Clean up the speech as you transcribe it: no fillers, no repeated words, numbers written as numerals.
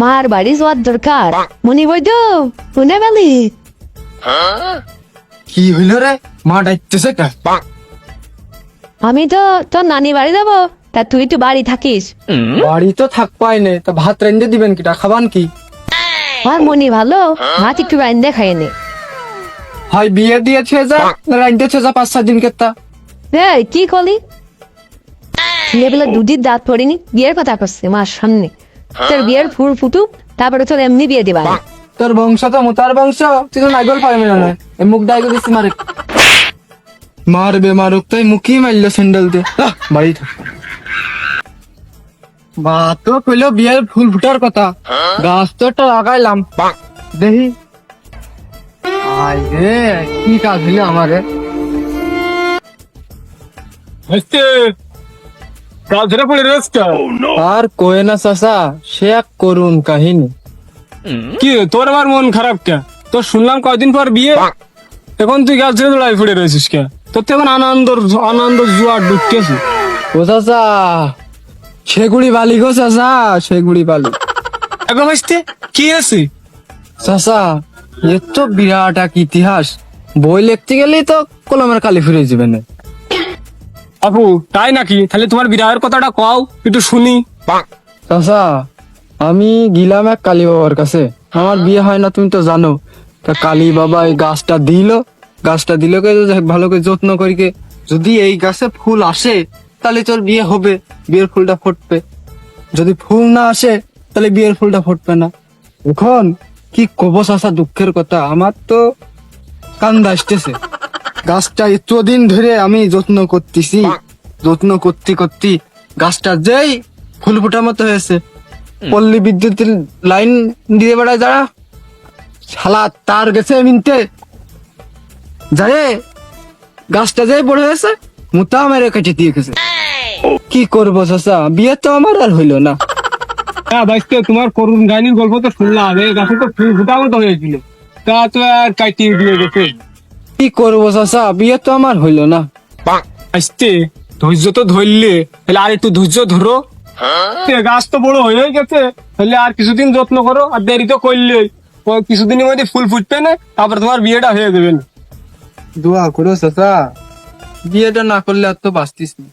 মার বাড়ি যাওয়ার দরকার। মনি বৈদ্য শুনে পেলি? কি হইল রে? মা ডাকতেছে কা? আমি তো তোর নানি বাড়ি যাবো, তা তুই তো বাড়ি থাকিস। বাড়ি তো থাকপাই নে, তা ভাত রান্ধে দিবেন কিটা? খাবান কি? আর মনি ভালো, ভাত একটু রান্দে খাইয়ে নে। হয় বিয়ে দিয়েছে যা, রান্ধেছে যা 5-7 দিন কেতা। এই কি করলি? ছেলেবেলা দুধের দাঁত পড়েনি, বিয়ের কথা করছে মার সামনে। তোর বিয়ের ফুল ফুটুক, তারপরে তোর এমনি বিয়ে দিবা। তোর বংশ তো মোতার বংশ, তুই তো নাইগল পারবি না। এই মুখ ডাইগো দিচ্ছি মারে। মারবে মারুক, তাই মুখই মারলো স্যান্ডেল দিয়ে। বাড়ি থাক। বা তো কইলো বিয়ের ফুল ফুটার কথা, গাছ তো একটা লাগাইলাম। দেখি আই রে, কি কাজ হইলো আমারে। আর কোয়ে না চাচা, সে এক করুণ কাহিনী। কি তোর আবার মন খারাপ কে? তোর শুনলাম কয়দিন পর বিয়ে, এখন তুই গাছ ছেড়ে দৌড়াই ফুটে রয়েছিস কে? তোর তো এখন আনন্দ জুয়ার ঢুকতেছে। ও চাচা, সেগুড়ি বালি গো চাচা, সেগুড়ি বালি। এখন আসতে কি আছে? চাচা, এ তো বিরাট এক ইতিহাস, বই লিখতে গেলেই তো কলমের কালি ফিরে যাবে না। আপু তাই নাকি? তাহলে তোমার বিরাহের কথাটা কও, একটু শুনি। চাচা, আমি গেলাম এক কালী বাবার কাছে, আমার বিয়ে হয় না তুমি তো জানো। তা কালী বাবা এই গাছটা দিল ভালো করে যত্ন করিকে, যদি এই গাছে ফুল আসে তাহলে তোর বিয়ে হবে, বিয়ের ফুলটা ফুটবে। যদি ফুল না আসে তাহলে বিয়ের ফুলটা ফুটবে না। এখন কি কব চাচা, দুঃখের কথা, আমার তো কান্দা আসতেছে। গাছটা এতদিন ধরে আমি যত্ন করতে গাছটা যেই ফুল ফোটার মতো হয়েছে, পল্লী বিদ্যুতের লাইন দিয়ে বেড়ায় যারা, শালা তার গেছে মিনতে যায়, গাছটা যেই বড় হয়েছে মুতা মেরে কেটে দিয়ে গেছে। কি করবো চাচা, বিয়ে তো আমার আর হইলো না। হ্যাঁ ভাইস্তে, তোমার করুণ কাহিনীর গল্প তো শুনলাম, এই গাছে তো ফুল ফুটা মতো হয়েছিল, তা তো আর কাটিয়ে দিয়ে গেছে। কি করবো চাচা, বিয়ে তো আমার হইলো না। আসতে ধৈর্য তো ধরলে, তাহলে আর একটু ধৈর্য ধরো। গাছ তো বড় হয়ে গেছে, তাহলে আর কিছুদিন যত্ন করো, আর দেরি তো করলে কিছুদিনের মধ্যে ফুল ফুটবে না, তারপর তোমার বিয়েটা হয়ে যাবে না। দোয়া করো চাচা, বিয়েটা না করলে আর তো বাঁচতিস না।